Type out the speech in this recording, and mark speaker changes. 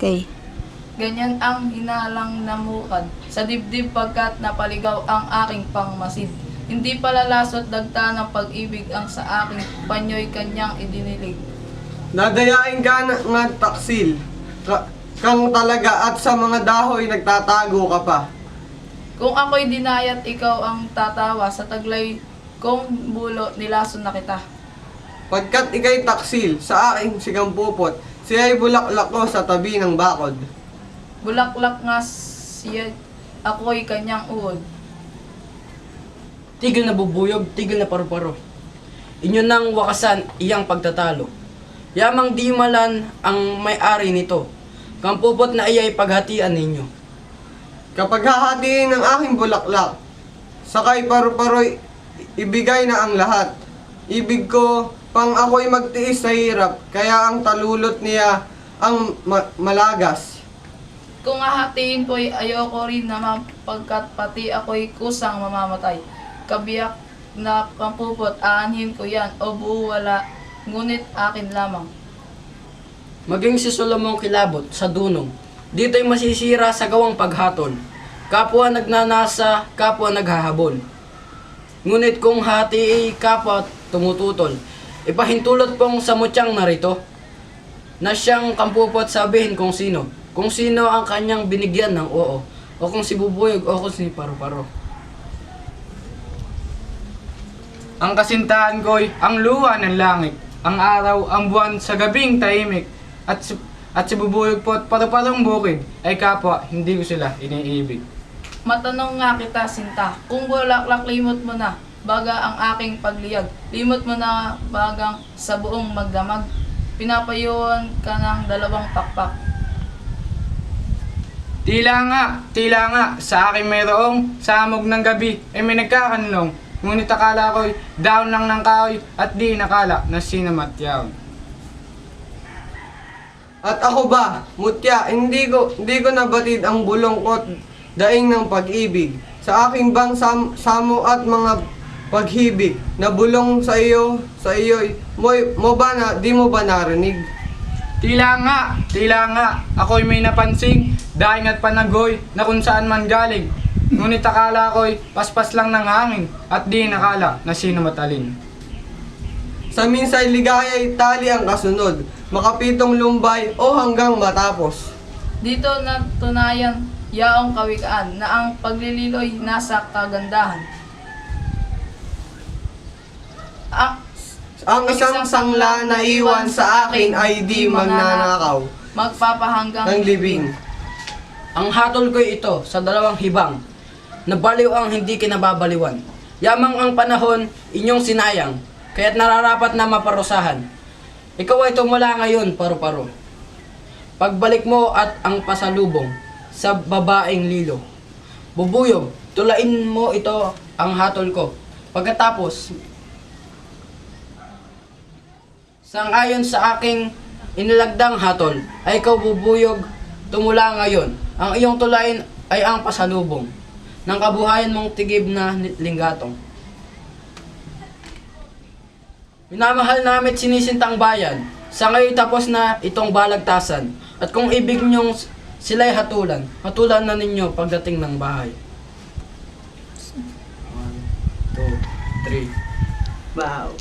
Speaker 1: Okay.
Speaker 2: Ganyan ang hinalang namukad sa dibdib pagkat napaligaw ang aking pangmasid. Hindi palalasot dagta ng pag-ibig ang sa aking panyo'y kanyang idinilig.
Speaker 3: Nadayain ka nga taksil, kang talaga at sa mga dahoy nagtatago ka pa.
Speaker 2: Kung ako'y dinayat ikaw ang tatawa sa taglay kong bulo nilason na kita.
Speaker 3: Pagkat ikay taksil sa aking sigampupot, siya'y bulaklak ko sa tabi ng bakod.
Speaker 2: Bulaklak nga siya ako'y kanyang uod.
Speaker 4: Tigil na bubuyog, tigil na paru-paro. Inyo nang wakasan iyang pagtatalo. Yamang di malan ang may-ari nito. Kampupot na iya'y paghatian ninyo.
Speaker 3: Kapag hahatiin ng aking bulaklak, sakay paru-paro'y ibigay na ang lahat. Ibig ko pang ako'y magtiis sa hirap, kaya ang talulot niya ang malagas.
Speaker 2: Kung hahatiin ko'y ayoko rin naman pagkat pati ako'y kusang mamamatay. Kabiyak na kampupot, aanhin ko yan o buo wala, ngunit akin lamang.
Speaker 4: Maging si Solomon kilabot sa dunong. Dito'y masisira sa gawang paghatol. Kapwa nagnanasa, kapwa naghahabol. Ngunit kung hati kapwa tumututol, ipahintulot kong sa mutyang narito, na siyang kampupot sabihin kung sino. Kung sino ang kanyang binigyan ng oo, o kung si bubuyog o kung si paru-paro.
Speaker 5: Ang kasintahan ko'y ang luha ng langit, ang araw, ang buwan sa gabing tahimik, at si bubuyog po't paru-parong bukid ay kapwa, hindi ko sila iniibig.
Speaker 2: Matanong nga kita, sinta, kung bulaklak limot mo na, baga ang aking pagliyag, limot mo na bagang sa buong magdamag, pinapayuan ka ng dalawang pakpak.
Speaker 5: Tila nga, sa akin mayroong samog ng gabi ay may nagkakanlong, ngunit akala ko'y daon lang ng kahoy at di nakala na sinamatyaw.
Speaker 3: At ako ba, mutya, hindi ko nabatid ang bulong ko't daing ng pag-ibig. Sa aking bang samo at mga paghibig na bulong sa iyo'y di mo ba narinig?
Speaker 5: Tila nga, ako'y may napansing, daing at panagoy na kung saan man galing. Ngunit akala ko'y paspas lang ng hangin at di nakala na sino matalin.
Speaker 3: Sa minsay ligaya'y tali ang kasunod, makapitong lumbay o hanggang matapos.
Speaker 2: Dito natunayan yaong kawikaan na ang paglililoy nasa kagandahan.
Speaker 3: Ang isang sangla na iwan sa akin ay di magnanakaw
Speaker 2: Magpapahanggang
Speaker 3: ng libing.
Speaker 4: Ang hatol ko'y ito sa dalawang hibang, na baliw ang hindi kinababaliwan. Yamang ang panahon, inyong sinayang, kaya't nararapat na maparusahan. Ikaw ay tumula ngayon, paru-paro. Pagbalik mo at ang pasalubong sa babaeng lilo. Bubuyog, tulain mo ito ang hatol ko. Pagkatapos, sang-ayon sa aking inilagdang hatol, ay ikaw bubuyog, tumula ngayon. Ang iyong tulain ay ang pasalubong ng kabuhayan mong tigib na linggatong. Minamahal namin sinisintang bayan, sa ngayon tapos na itong balagtasan. At kung ibig niyong sila'y hatulan na ninyo pagdating ng bahay. 1, 2, 3.
Speaker 3: Wow.